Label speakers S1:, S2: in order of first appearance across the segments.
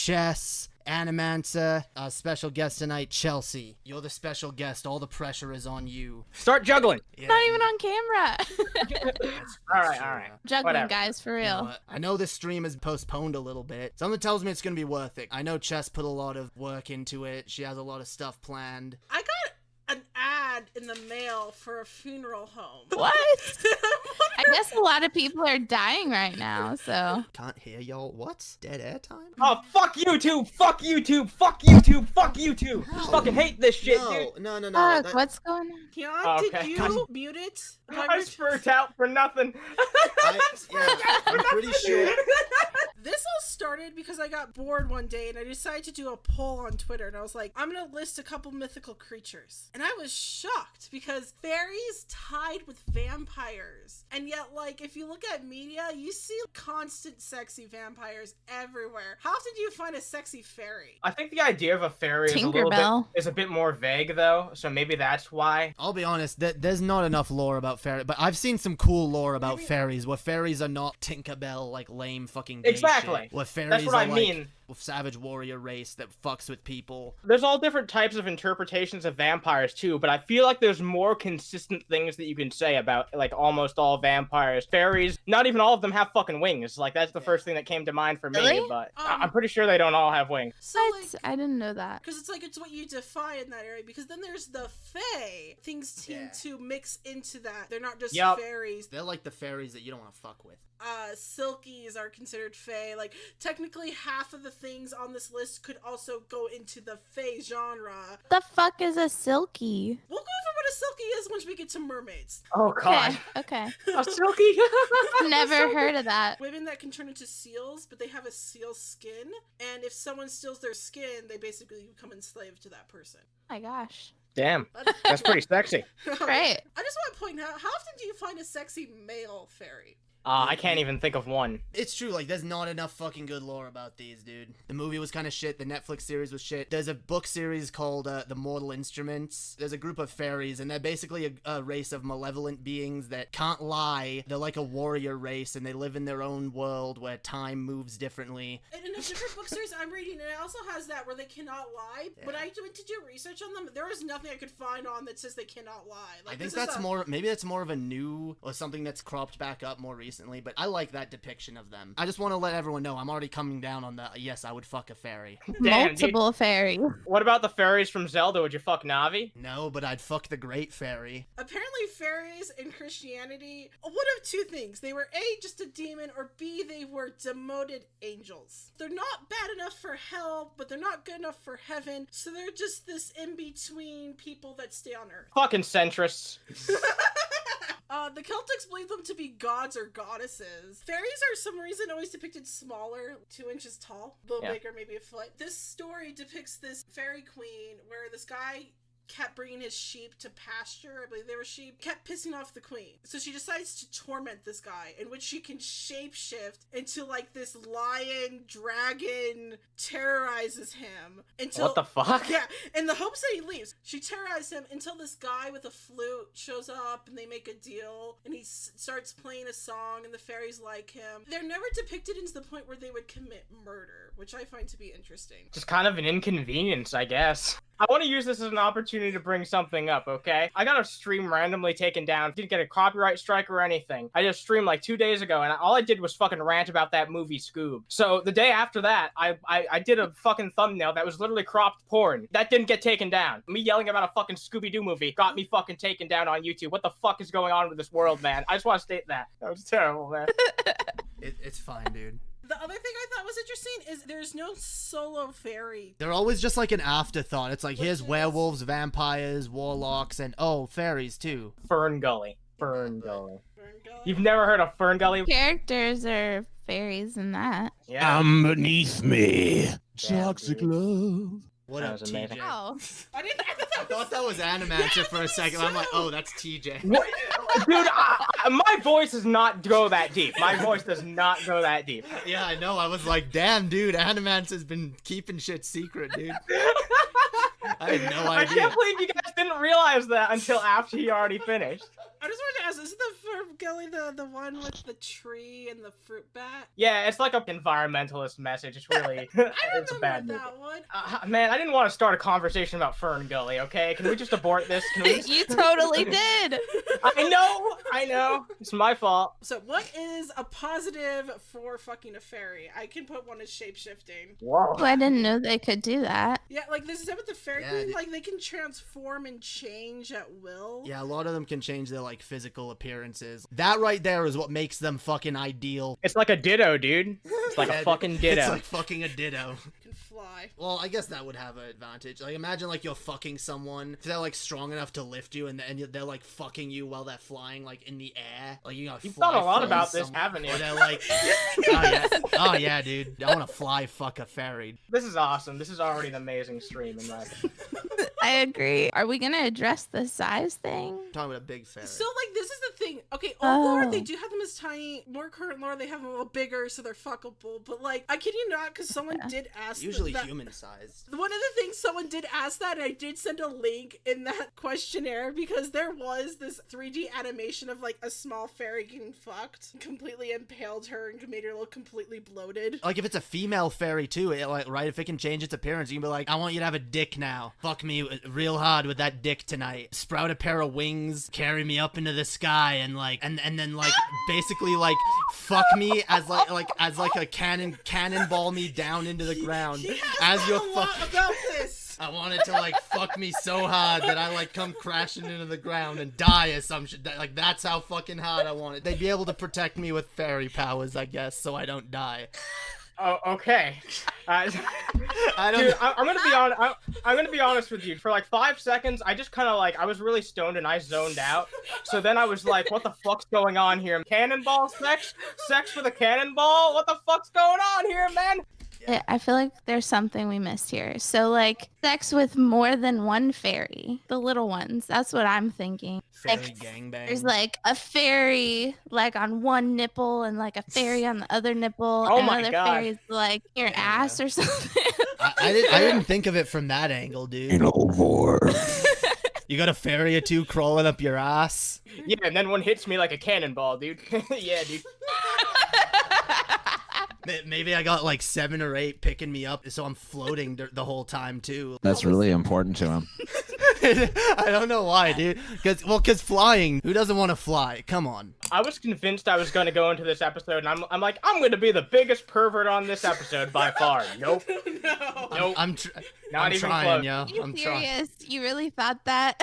S1: Chess, Animancer, special guest tonight, Chelsea. You're the special guest. All the pressure is on you.
S2: Start juggling.
S1: Yeah,
S3: Not even on camera.
S2: All right.
S3: Juggling,
S2: Whatever.
S3: guys, for real.
S1: No, I know this stream is postponed a little bit. Something tells me it's gonna be worth it. I know Chess put a lot of work into it. She has a lot of stuff planned.
S4: I got an ad in the mail for a funeral home.
S3: What? I guess a lot of people are dying right now, so.
S1: Can't hear y'all. What? Dead air time?
S2: Oh, fuck YouTube! Fuck YouTube! Fuck YouTube! Fuck YouTube! I fucking hate this shit, dude.
S1: No.
S3: Fuck, what's going on?
S4: Keon,
S2: Okay.
S4: did you mute it?
S2: I spurt out for nothing.
S1: I'm pretty sure.
S4: This all started because I got bored one day and I decided to do a poll on Twitter, and I was like, I'm gonna list a couple mythical creatures. And I was shocked because fairies tied with vampires. And yet, like, if you look at media, you see constant sexy vampires everywhere. How often do you find a sexy fairy?
S2: I think the idea of a fairy is a bit more vague, though, so maybe that's why.
S1: I'll be honest, there's not enough lore about fairies, but I've seen some cool lore about fairies, where fairies are not Tinkerbell, like, lame fucking gay
S2: Exactly.
S1: shit, where fairies
S2: That's what
S1: are
S2: I mean.
S1: Like, savage warrior race that fucks with people.
S2: There's all different types of interpretations of vampires, too, but I feel like there's more consistent things that you can say about, like, almost all vampires. Fairies, not even all of them have fucking wings. Like, that's the first thing that came to mind for me,
S3: Really?
S2: but I'm pretty sure they don't all have wings.
S4: So,
S3: What?
S4: like,
S3: I didn't know that.
S4: because it's like it's what you define in that area. Because then there's the fae. Things seem to mix into that. They're not just fairies.
S1: They're like the fairies that you don't want to fuck with.
S4: Silkies are considered fae. Like, technically half of the things on this list could also go into the fae genre.
S3: The fuck is a silky?
S4: We'll go over what a silky is once we get to mermaids.
S2: Oh, God.
S3: Okay.
S2: A silky?
S3: Never heard of that.
S4: Women that can turn into seals, but they have a seal skin. And if someone steals their skin, they basically become enslaved to that person.
S3: Oh my gosh.
S2: Damn. That's pretty sexy.
S3: Right.
S4: I just want to point out, how often do you find a sexy male fairy?
S2: I can't even think of one.
S1: It's true, like, there's not enough fucking good lore about these, dude. The movie was kind of shit, the Netflix series was shit. There's a book series called The Mortal Instruments. There's a group of fairies, and they're basically a race of malevolent beings that can't lie. They're like a warrior race, and they live in their own world where time moves differently.
S4: And in a different book series I'm reading, it also has that where they cannot lie. But I went to do research on them. There was nothing I could find on that says they cannot lie. Like,
S1: I think that's maybe that's more of a new, or something that's cropped back up more recently, but I like that depiction of them. I just want to let everyone know I'm already coming down on the, yes, I would fuck a fairy.
S2: Damn,
S3: Multiple fairies.
S2: What about the fairies from Zelda? Would you fuck Navi?
S1: No, but I'd fuck the great fairy.
S4: Apparently fairies in Christianity, one of two things. They were A, just a demon, or B, they were demoted angels. They're not bad enough for hell, but they're not good enough for heaven, so they're just this in-between people that stay on Earth.
S2: Fucking centrists.
S4: The Celtics believe them to be gods or goddesses. Fairies are, for some reason, always depicted smaller, 2 inches tall, a little bigger, maybe a foot. This story depicts this fairy queen where this guy kept bringing his sheep to pasture. I believe they were sheep. Kept pissing off the queen. So she decides to torment this guy, in which she can shapeshift into like this lion, dragon, terrorizes him until—
S2: What the fuck?
S4: Yeah, in the hopes that he leaves. She terrorizes him until this guy with a flute shows up and they make a deal and he starts playing a song and the fairies like him. They're never depicted into the point where they would commit murder, which I find to be interesting.
S2: Just kind of an inconvenience, I guess. I want to use this as an opportunity to bring something up, okay? I got a stream randomly taken down. Didn't get a copyright strike or anything. I just streamed like 2 days ago, and all I did was fucking rant about that movie Scoob. So the day after that, I did a fucking thumbnail that was literally cropped porn. That didn't get taken down. Me yelling about a fucking Scooby-Doo movie got me fucking taken down on YouTube. What the fuck is going on with this world, man? I just want to state that. That was terrible, man.
S1: It's fine, dude.
S4: The other thing I thought was interesting is there's no solo fairy.
S1: They're always just like an afterthought. It's like, here's werewolves, vampires, warlocks, and oh, fairies too.
S2: Fern Gully. Fern Gully. You've never heard of Fern Gully?
S3: Characters are fairies in that.
S2: Yeah.
S5: I'm beneath me. Toxic love.
S1: What
S2: That
S1: up,
S2: was amazing.
S1: TJ?
S3: Oh.
S4: I
S1: thought that was Animancer for a second. I'm like, oh, that's TJ.
S2: What? Dude, my voice does not go that deep. My voice does not go that deep.
S1: Yeah, I know. I was like, damn, dude, Animancer's been keeping shit secret, dude. I had no idea.
S2: I can't believe you guys didn't realize that until after he already finished.
S4: I just wanted to ask, isn't the Ferngully the one with the tree and the fruit bat?
S2: Yeah, it's like a environmentalist message. It's really,
S4: I
S2: it's a bad
S4: remember
S2: movie.
S4: that one.
S2: Man, I didn't want to start a conversation about Fern Gully, okay? Can we just abort this? Can we just...
S3: You totally did.
S2: I know. It's my fault.
S4: So what is a positive for fucking a fairy? I can put one as shape-shifting.
S2: Whoa.
S3: Well, I didn't know they could do that.
S4: Yeah, like this is with the fairy
S1: Yeah,
S4: queen, like they can transform and change at will.
S1: Yeah, a lot of them can change their like physical appearances. That right there is what makes them fucking ideal.
S2: It's like a ditto, dude. It's like a fucking ditto.
S1: It's like fucking a ditto.
S4: Can fly.
S1: Well, I guess that would have an advantage. Like, imagine like you're fucking someone, they're like strong enough to lift you, and they're like fucking you while they're flying like in the air. Like you gotta
S2: You've
S1: fly
S2: thought a lot
S1: from
S2: about this,
S1: someone.
S2: haven't you?
S1: Or they're like, oh yeah, dude, I want to fly fuck a fairy.
S2: This is awesome. This is already an amazing stream in my opinion.
S3: I agree. Are we gonna address the size thing?
S1: I'm talking about a big fairy.
S4: So like this is the thing. Okay, old lore they
S3: Oh.
S4: do have them as tiny. More current lore they have them a little bigger, so they're fuckable. But like I kid you not, because someone did ask.
S1: Usually
S4: that.
S1: human sized.
S4: One of the things someone did ask that, and I did send a link in that questionnaire because there was this 3D animation of like a small fairy getting fucked, completely impaled her and made her look completely bloated.
S1: Like if it's a female fairy too, right? If it can change its appearance, you can be like, I want you to have a dick now. Fuck me real hard with that dick tonight. Sprout a pair of wings, carry me up into the sky, and like, and then like basically like fuck me as like a cannonball me down into the ground as you're
S4: A lot
S1: fucking.
S4: about this.
S1: I want it to like fuck me so hard that I like come crashing into the ground and die or some shit. Like that's how fucking hard I want it. They'd be able to protect me with fairy powers, I guess, so I don't die.
S2: Oh, okay.
S1: I don't.
S2: Dude, I'm gonna be honest. I'm gonna be honest with you. For like 5 seconds, I just kind of like I was really stoned and I zoned out. So then I was like, "What the fuck's going on here? Cannonball sex? Sex with a cannonball? What the fuck's going on here, man?"
S3: I feel like there's something we missed here. So, like, sex with more than one fairy, the little ones. That's what I'm thinking.
S1: Fairy
S3: Like,
S1: gangbang.
S3: there's like a fairy like on one nipple and like a fairy on the other nipple.
S2: Oh
S3: and
S2: my
S3: other
S2: God.
S3: fairies like your ass or something.
S1: I didn't think of it from that angle, dude.
S5: Anal vor.
S1: You got a fairy or two crawling up your ass.
S2: Yeah, and then one hits me like a cannonball, dude. Yeah, dude.
S1: Maybe I got like 7 or 8 picking me up, so I'm floating the whole time too.
S5: That's really important to him.
S1: I don't know why, dude. Cause flying. Who doesn't want to fly? Come on.
S2: I was convinced I was gonna go into this episode, and I'm like, I'm gonna be the biggest pervert on this episode by far. Nope.
S4: No.
S2: Nope.
S1: I'm
S2: Not even
S1: trying,
S2: close.
S1: yo.
S3: Are you
S1: I'm trying.
S3: serious? You really thought that?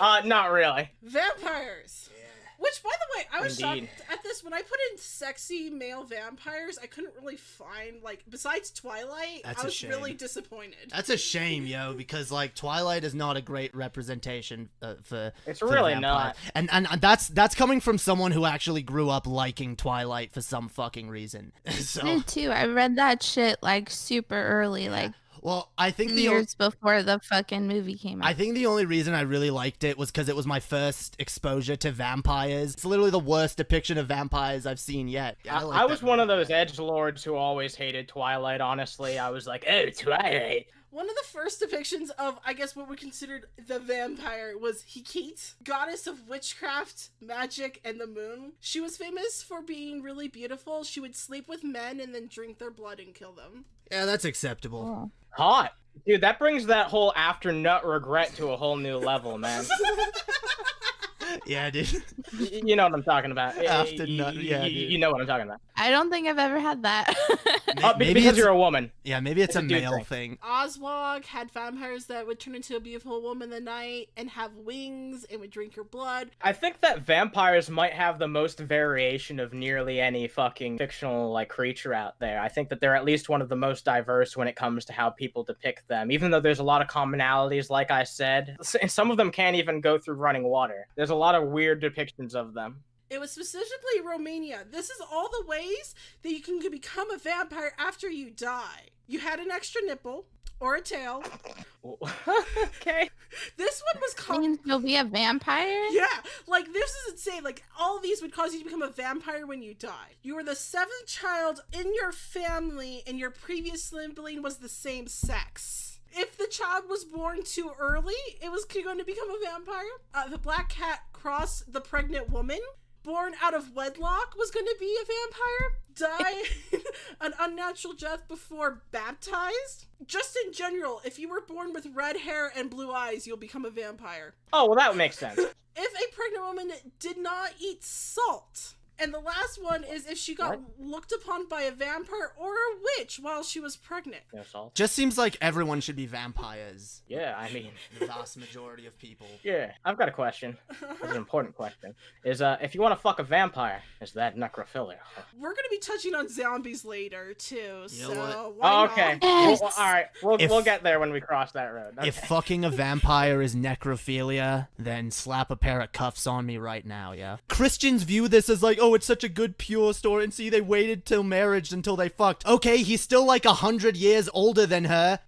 S2: Not really.
S4: Vampires. Which, by the way, I was
S2: Indeed.
S4: shocked at this. When I put in sexy male vampires, I couldn't really find, like, besides Twilight,
S1: That's
S4: I
S1: a
S4: was
S1: shame.
S4: really disappointed.
S1: That's a shame, yo, because like Twilight is not a great representation for.
S2: It's
S1: for
S2: really
S1: vampire.
S2: not.
S1: And that's coming from someone who actually grew up liking Twilight for some fucking reason. So,
S3: Me too. I read that shit like super early, like
S1: well, I think
S3: years before the fucking movie came out.
S1: I think the only reason I really liked it was because it was my first exposure to vampires. It's literally the worst depiction of vampires I've seen yet. Yeah, like
S2: I was
S1: that
S2: one of
S1: movie.
S2: those edgelords who always hated Twilight, honestly. I was like, oh, Twilight.
S4: One of the first depictions of, I guess, what we considered the vampire was Hikit, goddess of witchcraft, magic, and the moon. She was famous for being really beautiful. She would sleep with men and then drink their blood and kill them.
S1: Yeah, that's acceptable.
S3: Cool.
S2: Hot. Dude, that brings that whole after nut regret to a whole new level, man.
S1: Yeah, dude.
S2: You know what I'm talking about.
S1: After nut, yeah, dude.
S2: You know what I'm talking about.
S3: I don't think I've ever had that.
S1: Maybe
S2: because
S1: it's-
S2: you're a woman.
S1: Yeah, maybe it's
S2: It's
S1: a
S2: a dude
S1: male
S2: thing.
S1: thing.
S4: Oswald had vampires that would turn into a beautiful woman in the night and have wings and would drink your blood.
S2: I think that vampires might have the most variation of nearly any fucking fictional like creature out there. I think that they're at least one of the most diverse when it comes to how people depict them. Even though there's a lot of commonalities, like I said, and some of them can't even go through running water. There's a lot of weird depictions of them.
S4: It was specifically Romania. This is all the ways that you can become a vampire after you die. You had an extra nipple or a tail.
S2: Okay.
S4: This one was called...
S3: Means you'll be a vampire?
S4: Yeah, like this is insane. Like all these would cause you to become a vampire when you die. You were the 7th child in your family and your previous sibling was the same sex. If the child was born too early, it was going to become a vampire. The black cat crossed the pregnant woman. Born out of wedlock was going to be a vampire. Die an unnatural death before baptized. Just in general, if you were born with red hair and blue eyes, you'll become a vampire.
S2: Oh, well, that would make sense.
S4: If a pregnant woman did not eat salt. And the last one is if she got looked upon by a vampire or a witch while she was pregnant.
S2: No salt.
S1: Just seems like everyone should be vampires.
S2: Yeah, I mean...
S1: The vast majority of people.
S2: Yeah, I've got a question. It's an important question. Is, if you want to fuck a vampire, is that necrophilia?
S4: We're going to be touching on zombies later, too,
S1: You know
S4: so
S1: what?
S2: Oh, okay.
S3: Yes.
S2: Well, all right, we'll get there when we cross that road. Okay.
S1: If fucking a vampire is necrophilia, then slap a pair of cuffs on me right now, yeah? Christians view this as like, oh, it's such a good, pure story, and see, they waited till marriage until they fucked. Okay, he's still like 100 years older than her.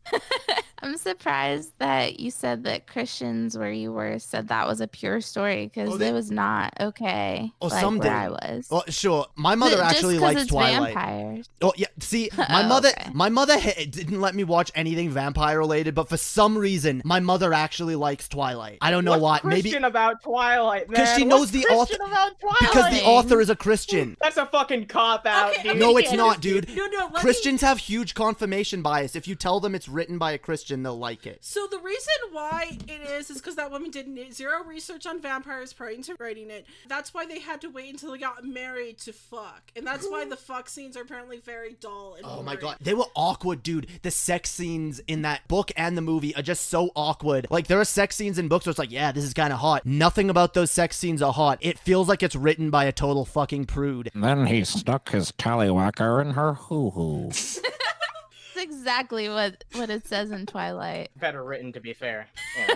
S3: I'm surprised that you said that Christians where you were said that was a pure story because it was not okay.
S1: Oh,
S3: like
S1: some
S3: where
S1: did.
S3: I was.
S1: Well, sure. My mother
S3: Just
S1: actually
S3: 'cause
S1: likes
S3: it's
S1: Twilight.
S3: Vampires.
S1: Oh yeah, see, my
S3: Oh,
S1: mother,
S3: okay.
S1: my mother didn't let me watch anything vampire related, but for some reason, my mother actually likes Twilight. I don't know why.
S2: What's Christian about Twilight, man?
S1: 'Cause she knows
S2: What's
S1: the
S2: Christian
S1: author-
S2: about Twilight?
S1: because the
S3: Twilight.
S1: author is a Christian.
S2: That's a fucking cop out,
S4: Okay,
S2: dude.
S1: No, it's
S4: Yeah,
S1: not, dude.
S4: No, let
S1: Christians have huge confirmation bias. If you tell them it's written by a Christian, they'll like it.
S4: So the reason why it is because that woman did zero research on vampires prior to writing it. That's why they had to wait until they got married to fuck. And that's why the fuck scenes are apparently very dull and
S1: Oh my
S4: boring.
S1: god, they were awkward, dude. The sex scenes in that book and the movie are just so awkward. Like, there are sex scenes in books where it's like, yeah, this is kind of hot. Nothing about those sex scenes are hot. It feels like it's written by a total fucking prude.
S5: And then he stuck his tallywhacker in her hoo-hoo.
S3: That's exactly what it says in Twilight.
S2: Better written, to be fair. Yeah.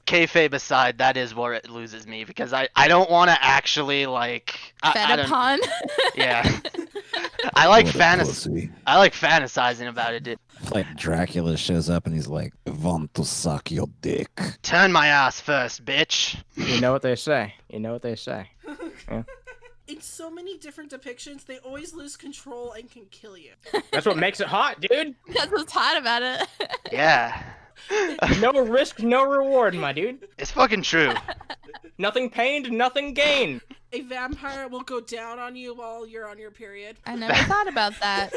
S6: Kayfabe aside, that is where it loses me because I don't want to actually like
S3: Fed
S6: I don't,
S3: upon.
S6: yeah. I like
S5: What a pussy.
S6: I like fantasizing about it, dude.
S5: Like Dracula shows up and he's like, I want to suck your dick.
S6: Turn my ass first, bitch.
S2: You know what they say. You know what they say.
S4: In so many different depictions, they always lose control and can kill you.
S2: That's what makes it hot, dude.
S3: That's what's hot about it.
S6: Yeah.
S2: No risk, no reward, my dude.
S6: It's fucking true.
S2: Nothing pained, nothing gained.
S4: A vampire will go down on you while you're on your period.
S3: I never thought about that.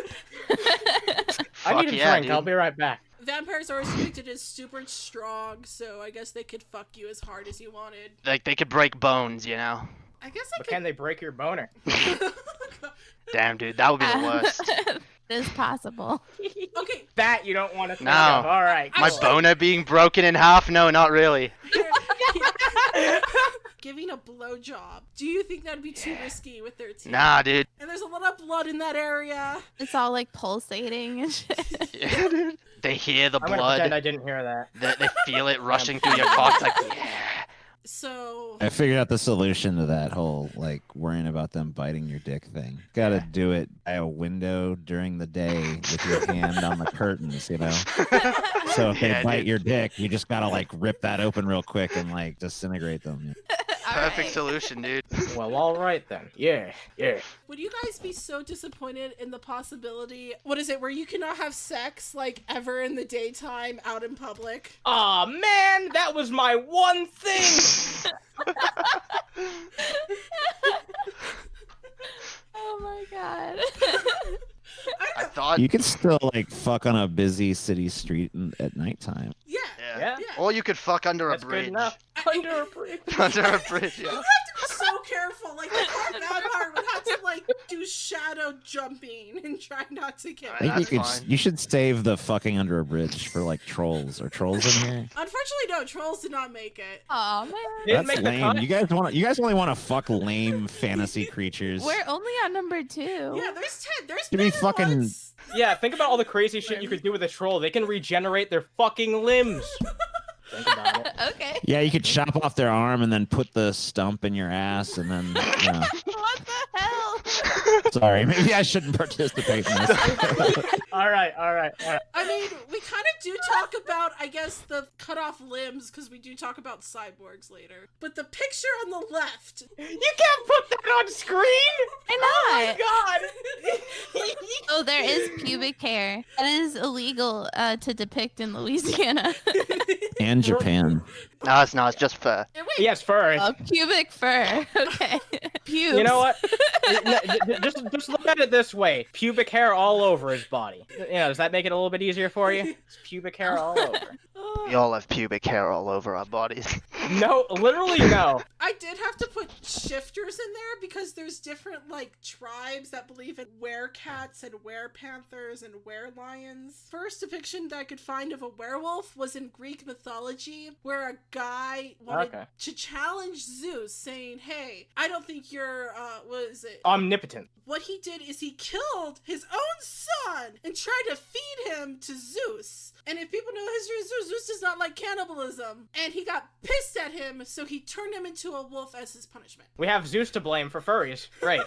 S2: I
S6: Fuck
S2: need a
S6: yeah,
S2: drink.
S6: dude.
S2: I'll be right back.
S4: Vampires are always depicted as super strong, so I guess they could fuck you as hard as you wanted.
S6: Like they could break bones, you know.
S4: I guess I
S2: But can they break your boner?
S6: Damn, dude, that would be the worst.
S3: It is possible.
S4: Okay,
S2: That you don't want to think
S6: No.
S2: of. All right.
S6: My
S2: cool.
S6: boner being broken in half? No, not really.
S4: giving a blowjob. Do you think that'd be too risky with their teeth?
S6: Nah, dude.
S4: And there's a lot of blood in that area.
S3: It's all like pulsating and shit.
S6: Yeah, dude. They hear the
S2: I'm gonna pretend I
S6: blood.
S2: didn't hear that.
S6: They feel it rushing through your cock. It's like, yeah.
S4: So
S5: I figured out the solution to that whole like worrying about them biting your dick thing. Gotta do it by a window during the day with your hand on the curtains, you know? So if they
S6: Yeah,
S5: bite
S6: dude.
S5: your dick, you just gotta like rip that open real quick and like disintegrate them.
S3: All
S6: Perfect
S3: right.
S6: solution, dude.
S2: Well, all right then. Yeah, yeah.
S4: would you guys be so disappointed in the possibility, what is it, where you cannot have sex like ever in the daytime out in public?
S2: Aw, man, that was my one thing.
S3: Oh my god.
S6: I thought.
S5: You could still like fuck on a busy city street at nighttime.
S4: Yeah.
S6: Yeah.
S4: Yeah.
S6: Or you could fuck under
S2: That's
S6: a
S2: good
S6: bridge.
S2: enough. Under a bridge.
S6: Under a bridge,
S4: You
S6: yeah.
S4: have to be so careful. Like, the poor vampire would have to, like, do shadow jumping and try not to get
S6: I
S5: I think
S6: That's
S5: you could.
S6: fine.
S5: You should save the fucking under a bridge for like trolls. Are trolls in here?
S4: Unfortunately, no, trolls did not make it.
S3: Oh man.
S2: Didn't
S5: That's
S2: make the
S5: lame.
S2: cut.
S5: You guys only want to fuck lame fantasy creatures.
S3: We're only on number 2.
S4: Yeah, there's 10. There's
S5: To be
S4: better
S5: fucking-
S4: ones.
S2: Yeah, think about all the crazy shit you could do with a troll. They can regenerate their fucking limbs. Think about it.
S3: Okay.
S5: Yeah, you could chop off their arm and then put the stump in your ass, and then you know.
S3: What the hell?
S5: Sorry, maybe I shouldn't participate in this.
S2: All right.
S4: I mean, we kind of do talk about, I guess, the cut off limbs because we do talk about cyborgs later. But the picture on the left.
S2: You can't put that on screen.
S3: Why not?
S2: God.
S3: Oh, there is pubic hair. That is illegal to depict in Louisiana.
S5: And Japan.
S6: No, it's not. It's just fur.
S4: Wait,
S2: Yes, fur.
S3: Pubic fur. Okay. Pubes.
S2: You know what? just look at it this way: pubic hair all over his body. You know, does that make it a little bit easier for you? It's pubic hair all over.
S6: We all have pubic hair all over our bodies.
S2: No, literally no.
S4: I did have to put shifters in there because there's different like tribes that believe in werecats and werepanthers and werelions. First depiction that I could find of a werewolf was in Greek mythology, where a guy wanted to challenge Zeus, saying, "Hey, I don't think you're what is it?
S2: Omnipotent."
S4: What he did is he killed his own son and tried to feed him to Zeus. And if people know the history of Zeus, Zeus does not like cannibalism. And he got pissed at him, so he turned him into a wolf as his punishment.
S2: We have Zeus to blame for furries. Great.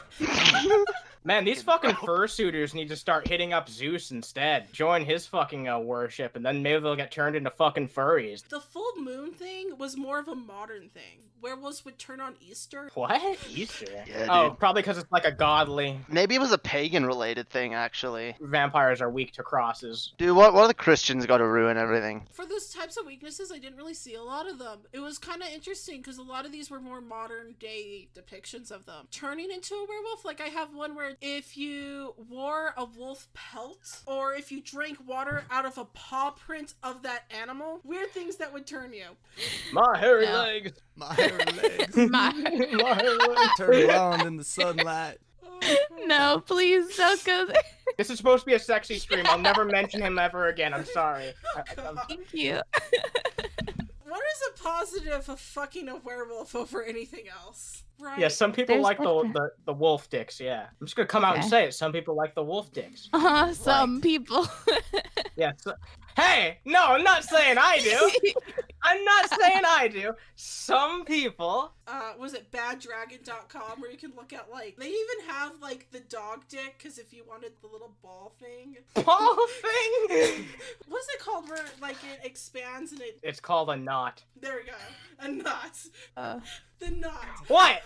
S2: Man, these fucking fursuiters need to start hitting up Zeus instead. Join his fucking worship, and then maybe they'll get turned into fucking furries.
S4: The full moon thing was more of a modern thing. Werewolves would turn on Easter.
S2: What? Easter?
S6: Yeah,
S2: Oh,
S6: dude.
S2: probably because it's like a godly.
S6: Maybe it was a pagan-related thing, actually.
S2: Vampires are weak to crosses.
S6: Dude, what are the Christians got to ruin everything?
S4: For those types of weaknesses, I didn't really see a lot of them. It was kind of interesting because a lot of these were more modern day depictions of them. Turning into a werewolf, like I have one where if you wore a wolf pelt or if you drank water out of a paw print of that animal, weird things that would turn you.
S2: My hairy
S3: No.
S2: legs.
S1: My legs
S3: My-
S2: My hairy legs.
S1: turn around in the sunlight.
S3: No, please don't go there.
S2: This is supposed to be a sexy stream. I'll never mention him ever again. I'm sorry.
S3: Thank you.
S4: What is a positive of fucking a werewolf over anything else? Right?
S2: Yeah, some people
S3: There's
S2: like
S3: different-
S2: the wolf dicks, yeah. I'm just gonna come out and
S3: Okay.
S2: say it. Some people like the wolf dicks.
S3: Some people.
S2: Yeah. Hey, no, I'm not saying I do. I'm not saying I do. Some people.
S4: Was it baddragon.com where you can look at like, they even have like the dog dick because if you wanted the little ball thing.
S2: Ball thing?
S4: What's it called where like it expands and it,
S2: It's called a knot.
S4: there we go, a knot. The knot.
S2: What?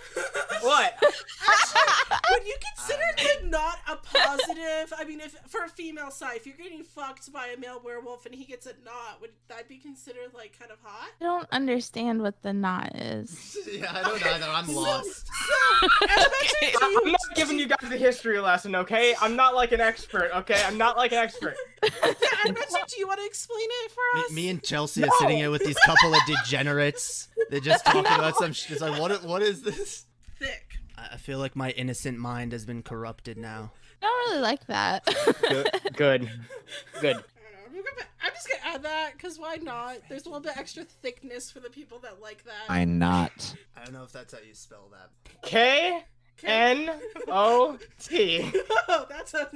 S2: What?
S4: Actually, would you consider the knot a positive? I mean, if for a female side, if you're getting fucked by a male werewolf and he gets a knot, would that be considered like kind of hot?
S3: I don't understand what the knot is.
S1: Yeah, I don't either. I'm lost.
S4: So, elementary to you,
S2: I'm not giving you guys a history lesson, okay? I'm not like an expert, okay? I'm not like an expert.
S4: elementary, do you want to explain it for us?
S1: Me and Chelsea are sitting here with these couple of degenerates. They're just talking about some shit. It's like, what is this?
S4: Thick.
S1: I feel like my innocent mind has been corrupted now.
S3: I don't really like that.
S2: Good.
S4: I don't know. I'm just gonna add that because why not? There's a little bit extra thickness for the people that like that.
S5: I not.
S1: I don't know if that's how you spell that.
S2: K-N-O-T.
S4: Oh, that's a.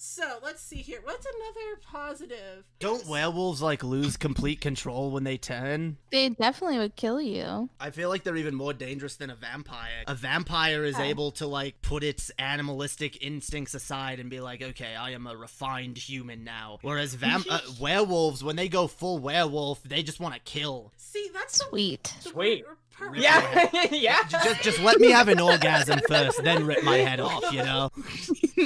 S4: So let's see here. What's another positive?
S1: Don't werewolves like lose complete control when they turn?
S3: They definitely would kill you.
S1: I feel like they're even more dangerous than a vampire. A vampire is
S3: Yeah.
S1: able to like put its animalistic instincts aside and be like, okay, I am a refined human now. Whereas werewolves, when they go full werewolf, they just want to kill.
S4: See, that's
S3: Sweet.
S4: the
S2: Sweet.
S4: weird part.
S2: Yeah, yeah.
S1: Just let me have an orgasm first, then rip my head off, you know?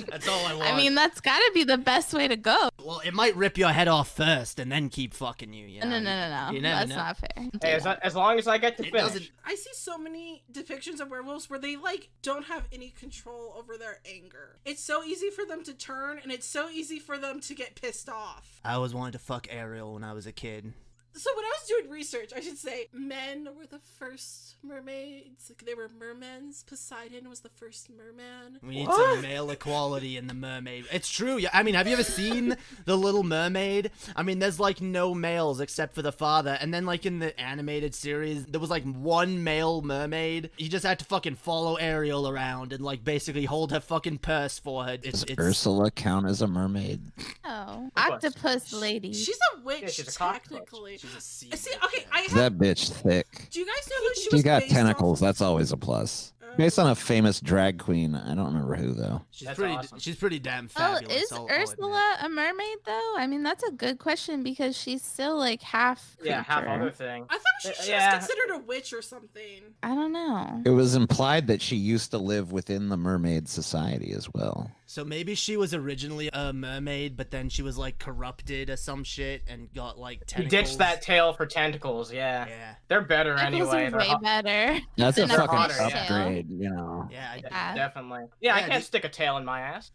S1: That's all I want.
S3: I mean, that's gotta be the best way to go.
S1: well, it might rip your head off first and then keep fucking you, you know?
S3: No.
S1: You never
S3: That's
S1: know.
S3: not fair.
S2: Hey, as long as I get to
S1: It
S2: finish.
S1: doesn't...
S4: I see so many depictions of werewolves where they like don't have any control over their anger. It's so easy for them to turn, and it's so easy for them to get pissed off.
S1: I always wanted to fuck Ariel when I was a kid.
S4: So when I was doing research, I should say men were the first mermaids. Like, they were mermens. Poseidon was the first merman.
S1: We need some male equality in the mermaid. It's true. Yeah, I mean, have you ever seen The Little Mermaid? I mean, there's like no males except for the father. And then like in the animated series, there was like one male mermaid. He just had to fucking follow Ariel around and like basically hold her fucking purse for her.
S5: Does
S1: It's
S5: Ursula count as a mermaid?
S3: Oh,
S2: Octopus.
S3: octopus lady.
S4: She's a witch,
S2: Yeah, she's a cockroach.
S4: technically.
S1: she's a sea.
S4: See, okay, I have.
S5: That bitch thick.
S4: Do you guys know who she
S5: She
S4: was
S5: got
S4: based
S5: tentacles.
S4: off
S5: That's always a plus.
S4: of?
S5: Based on a famous drag queen. I don't remember who though.
S1: She's
S2: That's
S1: pretty.
S2: awesome.
S1: She's pretty damn
S3: Oh,
S1: fabulous.
S3: is
S1: I'll admit.
S3: Ursula a mermaid though? I mean, that's a good question because she's still like half creature.
S2: Yeah, half other thing.
S4: I thought she was
S2: Yeah.
S4: considered a witch or something.
S3: I don't know.
S5: It was implied that she used to live within the mermaid society as well.
S1: So maybe she was originally a mermaid, but then she was like corrupted or some shit and got like
S2: You
S1: tentacles.
S2: ditched that tail for tentacles, yeah.
S1: Yeah.
S2: They're better
S3: Tentacles
S2: anyway.
S3: are
S2: They're
S3: way
S2: hot-
S3: better.
S5: That's a
S3: than
S5: fucking
S2: hotter,
S3: fish tail.
S5: upgrade, you know.
S1: Yeah.
S3: Yeah.
S2: Definitely. Yeah, I
S1: Yeah,
S2: can't
S1: the-
S2: stick a tail in my ass.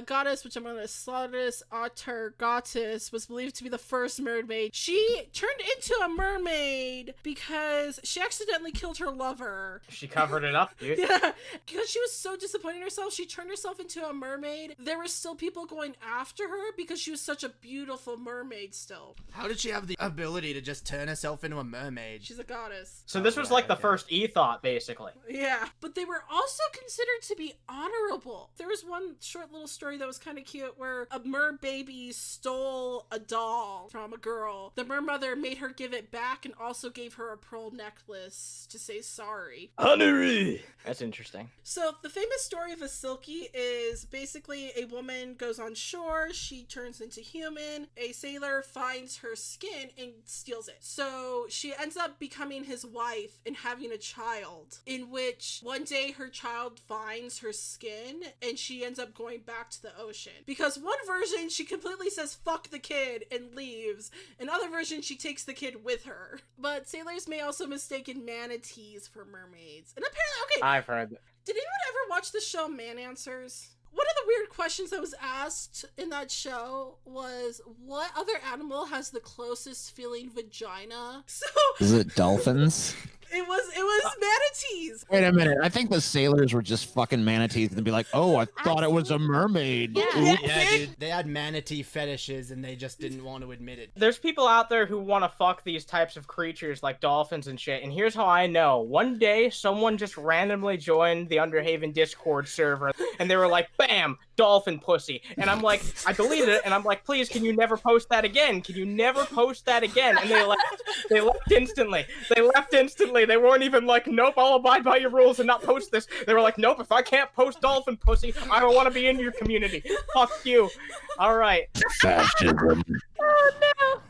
S4: Goddess, which I'm gonna Slaughteress Goddess, was believed to be the first mermaid. She turned into a mermaid because she accidentally killed her lover.
S2: She covered it up, dude.
S4: Yeah, because she was so disappointed in herself, she turned herself into a mermaid. There were still people going after her because she was such a beautiful mermaid still.
S1: How did she have the ability to just turn herself into a mermaid?
S4: She's a goddess.
S2: So this was like the first e-thought, basically.
S4: Yeah, but they were also considered to be honorable. There was one short little story that was kind of cute where a mer baby stole a doll from a girl. The mer mother made her give it back and also gave her a pearl necklace to say sorry.
S1: Honorary.
S2: That's interesting.
S4: So the famous story of a Silky is basically a woman goes on shore, she turns into human, a sailor finds her skin and steals it. So she ends up becoming his wife and having a child, in which one day her child finds her skin and she ends up going back to the ocean. Because one version she completely says fuck the kid and leaves, another version she takes the kid with her. But sailors may also mistake manatees for mermaids. And apparently, okay,
S2: I've heard.
S4: did anyone ever watch the show Man Answers? One of the weird questions that was asked in that show was, what other animal has the closest feeling vagina? So
S5: Is it dolphins?
S4: it was manatees.
S5: Wait a minute. I think the sailors were just fucking manatees and be like, oh, I thought it was a mermaid.
S3: Yeah.
S5: Oops.
S1: Yeah, dude. They had manatee fetishes and they just didn't want to admit it.
S2: There's people out there who want to fuck these types of creatures like dolphins and shit, and here's how I know. One day, someone just randomly joined the Underhaven Discord server, and they were like, bam, dolphin pussy. And I'm like, I deleted it, and I'm like, please, can you never post that again? Can you never post that again? And they left. They left instantly. They weren't even like, nope, I'll abide by your rules and not post this. They were like, nope, if I can't post dolphin pussy, I don't want to be in your community. Fuck you. All right.
S5: Fascism.
S3: Oh no.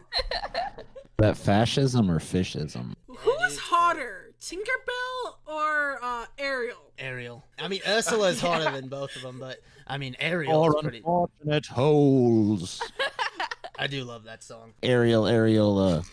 S5: That fascism or fishism?
S4: Who is hotter, Tinkerbell or Ariel?
S1: Ariel. I mean, Ursula's hotter than both of them, but I mean, Ariel
S5: Or
S1: is pretty.
S5: unfortunate holes.
S1: I do love that song.
S5: Areola.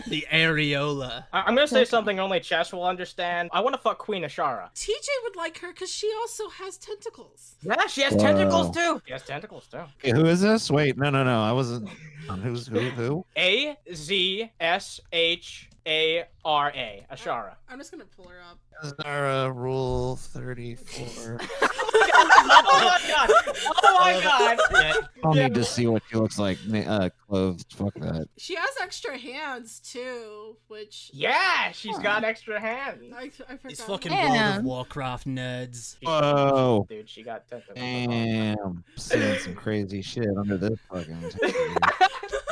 S1: The areola.
S2: I'm gonna say something only Chess will understand. I want to fuck Queen Ashara.
S4: TJ would like her because she also has tentacles.
S2: Yeah, she has
S5: Whoa.
S2: tentacles too. She has tentacles too.
S5: Okay, who is this? Wait, no. I wasn't. Who?
S2: Azshara. Ashara.
S4: I'm just gonna pull her up.
S5: Zara Rule 34.
S2: Oh my god! Oh my god!
S5: I'll
S2: Yeah.
S5: need to see what she looks like clothed. Fuck that.
S4: She has extra hands too, which
S2: Yeah, she's got extra hands.
S4: I forgot.
S1: These fucking
S3: Damn.
S1: World of Warcraft nerds.
S5: Whoa.
S2: Dude, she got tentacles.
S5: Damn. Seeing some crazy shit under this fucking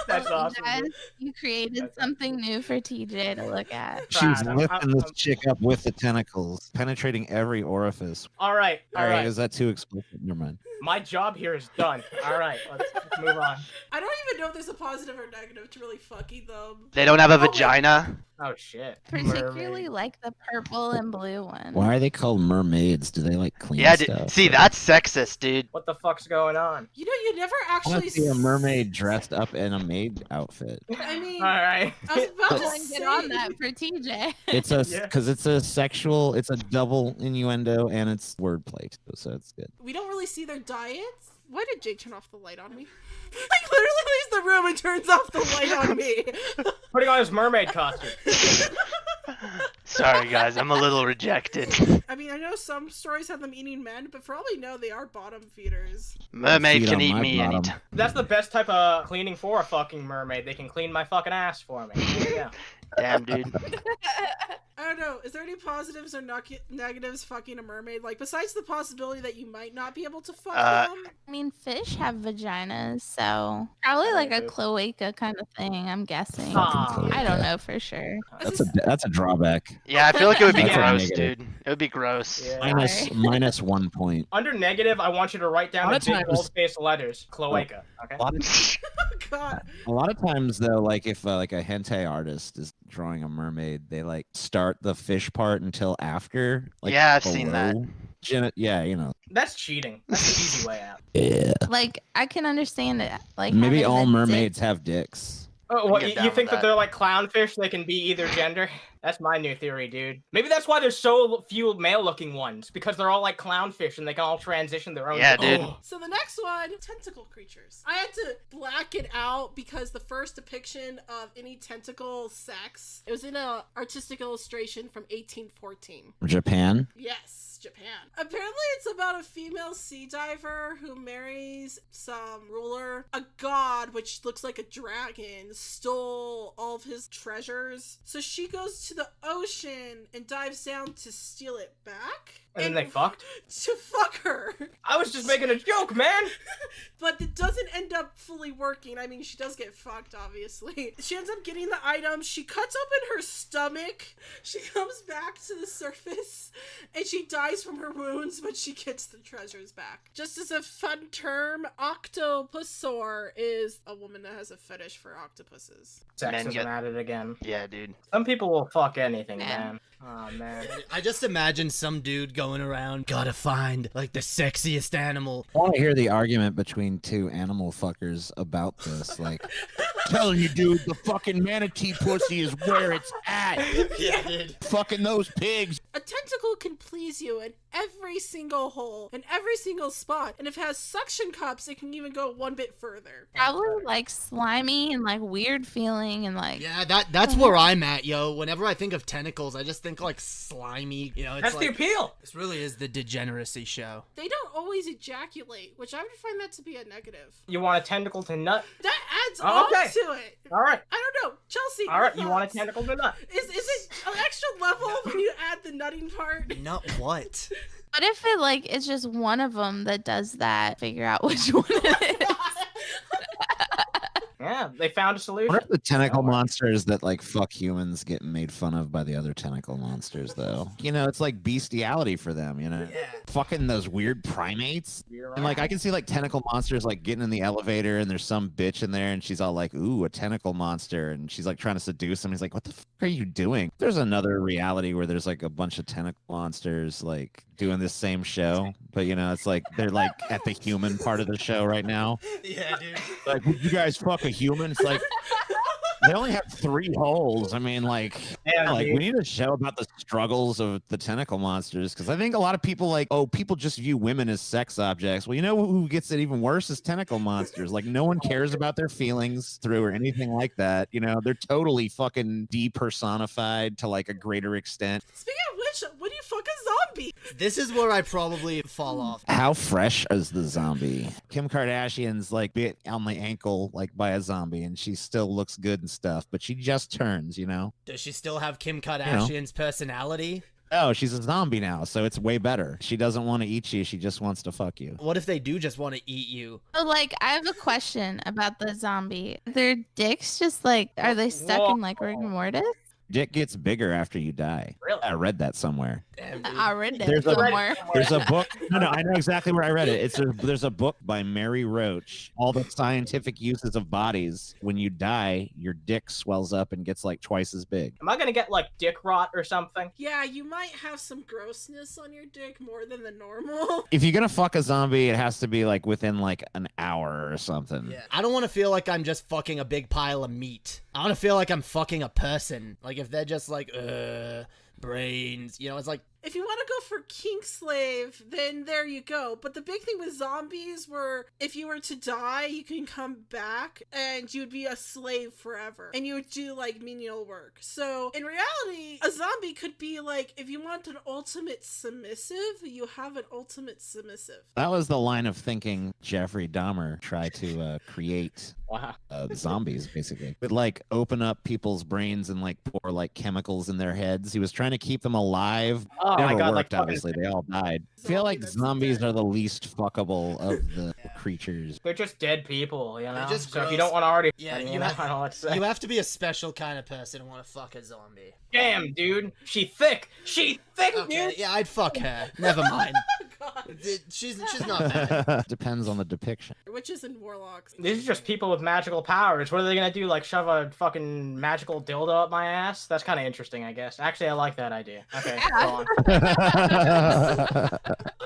S2: That's awesome.
S3: Guys,
S2: dude.
S3: you created something new for TJ to look at.
S5: She's
S2: Proud.
S5: lifting this
S2: I'm-
S5: chick up with the tentacles, penetrating every orifice.
S2: All right.
S5: Is that too explicit? Never mind.
S2: My job here is done. All right, let's move on.
S4: I don't even know if there's a positive or negative to really fucking them.
S6: They don't have a
S4: Oh, wait.
S6: vagina.
S2: Oh shit.
S3: Particularly
S2: Mermaid.
S3: like the purple and blue one.
S5: Why are they called mermaids? Do they like clean
S6: Yeah,
S5: stuff?
S6: see, that's sexist, dude.
S2: What the fuck's going on?
S4: You know, you never
S5: I want
S4: actually
S5: to see a mermaid dressed up in a maid outfit.
S4: I mean,
S2: All right.
S4: I was about to
S3: Someone
S4: say.
S3: get on that for TJ.
S5: It's a
S2: Yeah.
S5: because it's a sexual, it's a double innuendo and it's wordplay, so it's good.
S4: We don't really see their diets. Why did Jay turn off the light on me? Like literally leaves the room and turns off the light on me.
S2: Putting on his mermaid costume.
S6: Sorry, guys, I'm a little rejected.
S4: I mean, I know some stories have them eating men, but for all we know, they are bottom feeders.
S6: Mermaid
S5: Feed
S6: can
S5: on
S6: eat
S5: my
S6: me
S5: bottom.
S6: anytime.
S2: That's the best type of cleaning for a fucking mermaid. They can clean my fucking ass for me. There you go.
S6: Damn, dude.
S4: I don't know. Is there any positives or negatives fucking a mermaid? Like, besides the possibility that you might not be able to fuck them?
S3: I mean, fish have vaginas, so probably like a cloaca kind of thing, I'm guessing.
S2: Aw.
S3: I don't know for sure.
S5: That's a drawback.
S6: Yeah, I feel like it would be
S5: That's a
S6: gross,
S5: negative.
S6: dude. It would be gross.
S2: Yeah.
S5: Minus 1 point.
S2: Under negative, I want you to write down
S5: A
S2: the
S5: lot of
S2: big
S5: times-
S2: bold-faced letters. Cloaca. Okay.
S5: A lot of
S4: Oh, God.
S5: A lot of times though, like if like a hentai artist is drawing a mermaid, they like start the fish part until after. Like,
S6: Yeah, I've seen that.
S5: Yeah, you know.
S2: That's cheating. That's the easy way out.
S5: Yeah.
S3: Like, I can understand it. Like,
S5: Maybe
S3: having
S5: all
S3: the
S5: mermaids have dicks.
S2: Oh, what,
S6: get
S2: you
S6: down
S2: think
S6: with
S2: that
S6: that.
S2: they're like clownfish? They can be either gender? That's my new theory, dude. Maybe that's why there's so few male-looking ones, because they're all like clownfish and they can all transition their own.
S6: Yeah, dude.
S4: So the next one, tentacle creatures. I had to black it out because the first depiction of any tentacle sex, it was in a artistic illustration from 1814.
S5: Japan.
S4: Yes, Japan. Apparently it's about a female sea diver who marries some ruler. A god, which looks like a dragon, stole all of his treasures. So she goes to the ocean and dives down to steal it back.
S2: And then they fucked?
S4: To fuck her.
S2: I was just making a joke, man!
S4: But it doesn't end up fully working. I mean, she does get fucked, obviously. She ends up getting the items. She cuts open her stomach. She comes back to the surface. And she dies from her wounds, but she gets the treasures back. Just as a fun term, octopusaur is a woman that has a fetish for octopuses.
S2: Sexism at it again.
S6: Yeah, dude.
S2: Some people will fuck anything,
S3: Man.
S2: man. Oh, man.
S1: I just imagine some dude going around, gotta find like the sexiest animal.
S5: I want to hear the argument between two animal fuckers about this. Like, telling you, dude, the fucking manatee pussy is where it's at.
S1: Yeah, dude.
S5: Fucking those pigs.
S4: A tentacle can please you in every single hole, in every single spot. And if it has suction cups, it can even go one bit further.
S3: Probably like slimy and like weird feeling and like
S1: Yeah, that's where I'm at, yo. Whenever I think of tentacles, I just think like slimy. You know, it's
S2: That's
S1: like,
S2: the appeal!
S1: this really is the degeneracy show.
S4: They don't always ejaculate, which I would find that to be a negative.
S2: You want a tentacle to nut?
S4: That adds
S2: Oh,
S4: on
S2: okay.
S4: to it.
S2: Alright.
S4: I don't know. Chelsea,
S2: Alright,
S4: your
S2: you want a
S4: thoughts?
S2: tentacle to nut?
S4: Is it an extra level when you add the nutting part?
S1: Not what?
S3: what if it like it's just one of them that does that? Figure out which one it is.
S2: Yeah, they found a solution.
S5: What if the tentacle monsters that like fuck humans get made fun of by the other tentacle monsters though? You know, it's like bestiality for them, you know?
S1: Yeah.
S5: Fucking those weird primates. And like I can see like tentacle monsters like getting in the elevator and there's some bitch in there and she's all like, ooh, a tentacle monster, and she's like trying to seduce him. He's like, what the fuck are you doing? There's another reality where there's like a bunch of tentacle monsters like doing this same show, but you know, it's like they're like at the human part of the show right now.
S1: Yeah, dude.
S5: Like, would you guys fuck a human? It's like they only have 3 holes. I mean, like,
S2: Yeah,
S5: like
S2: dude.
S5: we need a show about the struggles of the tentacle monsters, because I think a lot of people like, oh, people just view women as sex objects. Well, you know who gets it even worse is tentacle monsters. Like, no one cares about their feelings through or anything like that. You know, they're totally fucking depersonified to like a greater extent.
S4: Speaking of which, when do you fuck a zombie?
S1: This is where I probably fall off.
S5: How fresh is the zombie? Kim Kardashian's like bit on the ankle like by a zombie, and she still looks good and stuff, but she just turns, you know?
S1: Does she still have Kim Kardashian's personality?
S5: Oh, she's a zombie now, so it's way better. She doesn't want to eat you, she just wants to fuck you.
S1: What if they do just want to eat you?
S3: So, like, I have a question about the zombie. Their dicks just like are they stuck in like rigor mortis?
S5: Dick gets bigger after you die.
S2: Really?
S5: I read that somewhere.
S1: Damn, dude.
S3: I read it
S5: There's a-
S3: somewhere.
S5: There's a book. No, I know exactly where I read it. There's a book by Mary Roach. All the scientific uses of bodies. When you die, your dick swells up and gets like twice as big.
S2: Am I gonna get like dick rot or something?
S4: Yeah, you might have some grossness on your dick more than the normal.
S5: If you're gonna fuck a zombie, it has to be like within like an hour or something.
S1: Yeah. I don't want to feel like I'm just fucking a big pile of meat. I want to feel like I'm fucking a person. Like if they're just like, brains, you know, it's like
S4: If you want to go for kink slave, then there you go. But the big thing with zombies were if you were to die, you can come back and you'd be a slave forever. And you would do like menial work. So in reality, a zombie could be like, if you want an ultimate submissive, you have an ultimate submissive.
S5: That was the line of thinking Jeffrey Dahmer tried to create.
S2: Wow.
S5: Zombies, basically. Would like open up people's brains and like pour like chemicals in their heads. He was trying to keep them alive.
S2: Oh
S5: Never
S2: my god,
S5: worked,
S2: like
S5: obviously. They all died. I feel like
S4: That's
S5: zombies
S4: dead.
S5: are the least fuckable of the creatures.
S2: they're just dead people, you know?
S1: just
S2: So if you
S1: gross.
S2: don't want to already...
S1: Yeah,
S2: you
S1: you
S2: know,
S1: have-
S2: I don't know what to say.
S1: You have to be a special kind of person to want to fuck a zombie.
S2: Damn, dude. She thick. She thick,
S1: Okay,
S2: dude.
S1: yeah, I'd fuck her. Never mind.
S4: God.
S1: She's not bad.
S5: Depends on the depiction.
S4: Witches and warlocks.
S2: These are just people with magical powers. What are they gonna do? Like shove a fucking magical dildo up my ass? That's kind of interesting, I guess. Actually, I like that idea. Okay, go on.
S1: I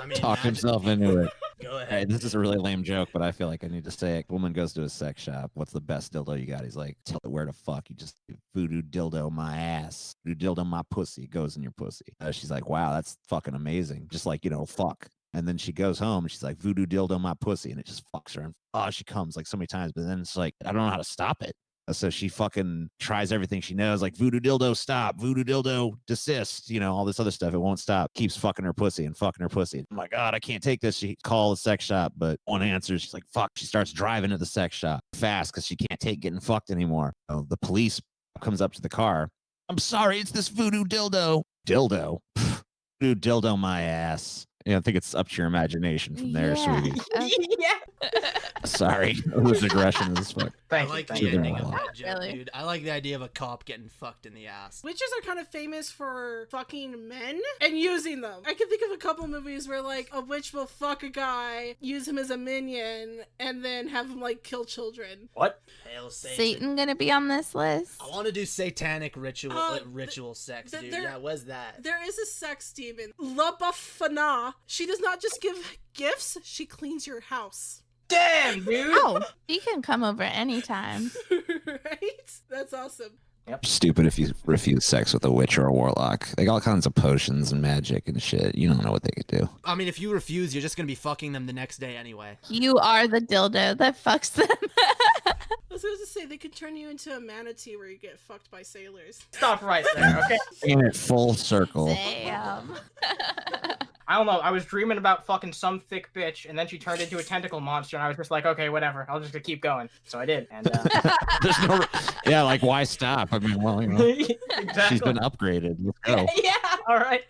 S1: mean,
S5: Talked
S1: imagine-
S5: himself into it.
S1: Go
S5: All right,
S1: ahead.
S5: this is a really lame joke, but I feel like I need to say it. Woman goes to a sex shop. What's the best dildo you got? He's like, tell it where to fuck. You just voodoo dildo my ass. Voodoo dildo my pussy. It goes in your pussy. She's like, wow, that's fucking amazing. Just like, fuck. And then she goes home and she's like, voodoo dildo my pussy. And it just fucks her. And she comes like so many times. But then it's like, I don't know how to stop it. So she fucking tries everything she knows, like voodoo dildo stop, voodoo dildo desist, all this other stuff. It won't stop. Keeps fucking her pussy and fucking her pussy. Oh my God, I can't take this. She calls the sex shop, but one answers. She's like, fuck. She starts driving to the sex shop fast because she can't take getting fucked anymore. Oh, the police comes up to the car. I'm sorry, it's this voodoo dildo. Dildo? Voodoo dildo my ass. I think it's up to your imagination from there,
S3: Yeah.
S5: sweetie.
S2: Yeah.
S5: Sorry. It was aggression as fuck.
S1: I
S2: Thank you.
S1: like
S2: Thank
S1: the
S2: you.
S1: ending of
S5: Not
S1: that joke,
S3: really.
S1: dude. I like the idea of a cop getting fucked in the ass.
S4: Witches are kind of famous for fucking men and using them. I can think of a couple movies where like a witch will fuck a guy, use him as a minion, and then have him like kill children.
S2: What?
S1: Hail Satan.
S3: Satan gonna be on this list?
S1: I want to do satanic ritual ritual sex,
S4: th-
S1: dude.
S4: there-
S1: Yeah, what's that?
S4: There is a sex demon, La Bafana. She does not just give gifts, she cleans your house.
S2: Damn, dude.
S3: Oh, he can come over anytime.
S4: Right? That's awesome.
S5: Stupid if you refuse sex with a witch or a warlock. They got all kinds of potions and magic and shit. You don't know what they could do.
S1: I mean, if you refuse, you're just gonna be fucking them the next day anyway.
S3: You are the dildo that fucks them.
S4: I was going to say, they could turn you into a manatee where you get fucked by sailors.
S2: Stop right there, okay?
S5: In it full circle.
S3: Damn.
S2: I don't know. I was dreaming about fucking some thick bitch, and then she turned into a tentacle monster, and I was just like, okay, whatever. I'll just keep going. So I did. And
S5: There's no, yeah, like why stop? I mean, well,
S2: exactly.
S5: she's been upgraded. Let's go.
S2: Yeah. All right.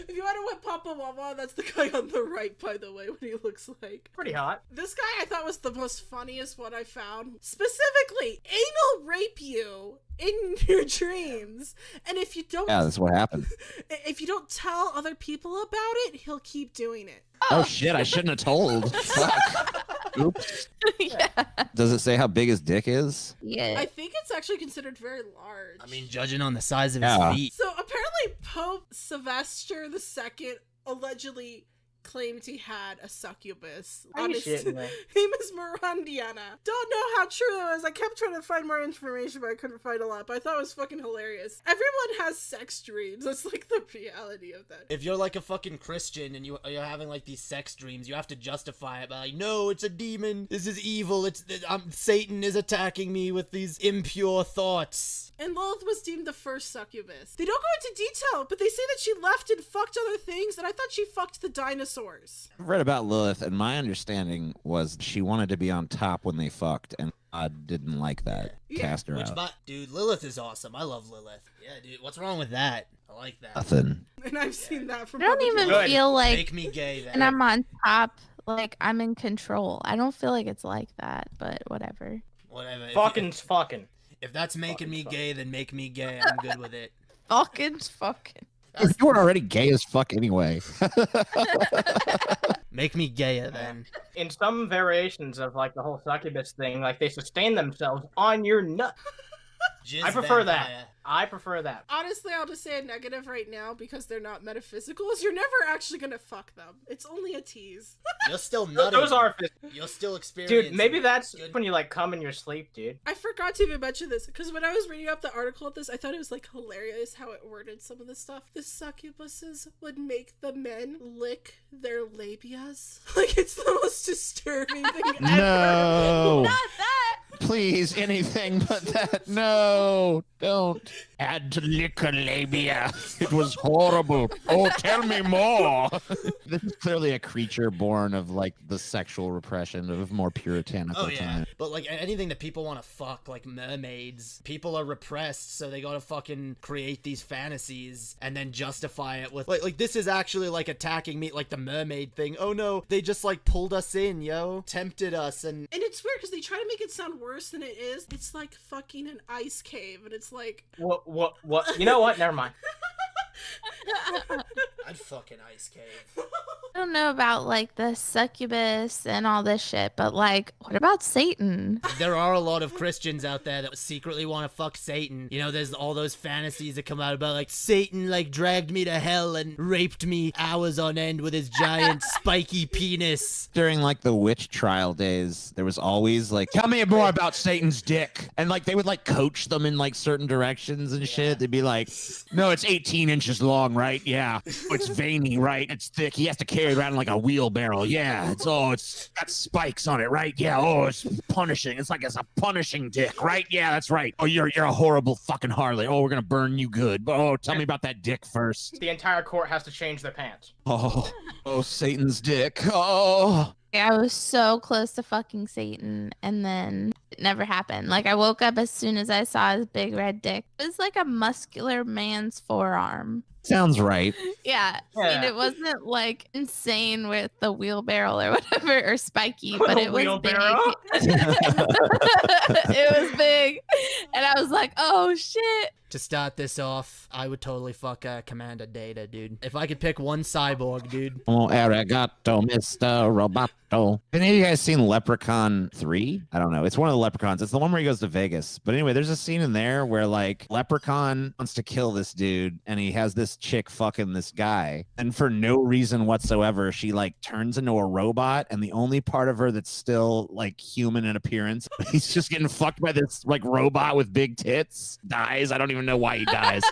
S4: If you want to whip Papa Wawa, that's the guy on the right, by the way, what he looks like.
S2: Pretty hot.
S4: This guy I thought was the most funniest one I found. Specifically, anal rape you in your dreams. And if you don't
S5: Yeah, that's what happened.
S4: if you don't tell other people about it, he'll keep doing it.
S5: Oh shit! I shouldn't have told. Fuck. Oops.
S3: Yeah.
S5: Does it say how big his dick is?
S3: Yeah.
S4: I think it's actually considered very large.
S1: I mean, judging on the size of
S5: Yeah.
S1: his feet.
S4: So apparently Pope Sylvester II allegedly claimed he had a succubus.
S2: Are you shitting me?
S4: Name is Mirandiana. Don't know how true it was. I kept trying to find more information, but I couldn't find a lot. But I thought it was fucking hilarious. Everyone has sex dreams. That's like the reality of that.
S1: If you're like a fucking Christian and you're having like these sex dreams, you have to justify it by like, no, it's a demon. This is evil. Satan is attacking me with these impure thoughts.
S4: And Lilith was deemed the first succubus. They don't go into detail, but they say that she left and fucked other things, and I thought she fucked the dinosaurs.
S5: I've read about Lilith, and my understanding was she wanted to be on top when they fucked, and God didn't like that.
S4: Yeah.
S5: Cast her
S1: Which,
S5: out.
S1: dude, Lilith is awesome. I love Lilith. Yeah, dude, what's wrong with that? I like that.
S5: Nothing.
S4: And I've seen that from
S3: I don't
S4: other
S3: even
S4: people.
S2: Good.
S3: feel like
S1: Make me gay then.
S3: when I'm on top, like I'm in control. I don't feel like it's like that, but whatever.
S1: Whatever.
S2: Fucking's fucking.
S1: If that's making
S2: Fucking
S1: me
S2: fuck.
S1: gay, then make me gay. I'm good with it.
S3: Fucking.
S5: You were already gay as fuck anyway.
S1: Make me gayer then.
S2: In some variations of like the whole succubus thing, like they sustain themselves on your nut.
S1: Jizz
S2: I prefer
S1: vampire.
S2: that. I prefer that.
S4: Honestly, I'll just say a negative right now because they're not metaphysicals. You're never actually gonna fuck them. It's only a tease.
S1: You're still nutty.
S2: Those are
S1: You're still experiencing.
S2: Dude, maybe that's
S1: good-
S2: when you like come in your sleep, dude.
S4: I forgot to even mention this because when I was reading up the article of this, I thought it was like hilarious how it worded some of the stuff. The succubuses would make the men lick their labias. Like, it's the most disturbing thing ever.
S5: No.
S3: Not that.
S5: Please, anything but that. No, don't. Had to lick a labia. It was horrible. Oh, tell me more. This is clearly a creature born of like the sexual repression of more puritanical
S1: Oh yeah,
S5: time.
S1: but like anything that people want to fuck, like mermaids, people are repressed, so they gotta fucking create these fantasies and then justify it with like this is actually like attacking me, like the mermaid thing. Oh no, they just like pulled us in, yo, tempted us, and
S4: And it's weird because they try to make it sound worse than it is. It's like fucking an ice cave, and it's like,
S2: What? You know what? Never mind.
S1: I'd fucking ice cave.
S3: I don't know about like the succubus and all this shit, but like, what about Satan?
S1: There are a lot of Christians out there that secretly want to fuck Satan. You know, there's all those fantasies that come out about like Satan like dragged me to hell and raped me hours on end with his giant spiky penis.
S5: During like the witch trial days, there was always like, tell me more about Satan's dick. And like they would like coach them in like certain directions and shit. They'd be like, no, it's 18 inches long, right? Yeah. It's veiny, right? It's thick. He has to carry it around like a wheelbarrow. Yeah. It's got spikes on it, right? Yeah. Oh, it's punishing. It's a punishing dick, right? Yeah, that's right. Oh, you're a horrible fucking harlot. Oh, we're gonna burn you good. But oh, tell me about that dick first.
S2: The entire court has to change their pants.
S5: Oh, Satan's dick. Oh.
S3: I was so close to fucking Satan, and then it never happened. Like, I woke up as soon as I saw his big red dick. It was like a muscular man's forearm.
S5: Sounds right.
S3: Yeah. I mean,
S2: Yeah.
S3: it wasn't like insane with the wheelbarrow or whatever, or spiky,
S2: With
S3: but
S2: a
S3: it was
S2: wheelbarrow?
S3: big. It was big. And I was like, oh shit.
S1: To start this off, I would totally fuck Commander Data, dude. If I could pick one cyborg, dude.
S5: Oh, arigato, Mr. Roboto. Have any of you guys seen Leprechaun 3? I don't know. It's one of the Leprechauns. It's the one where he goes to Vegas. But anyway, there's a scene in there where like Leprechaun wants to kill this dude and he has this chick fucking this guy. And for no reason whatsoever, she like turns into a robot and the only part of her that's still like human in appearance, he's just getting fucked by this like robot with big tits, dies. I don't even know why he dies.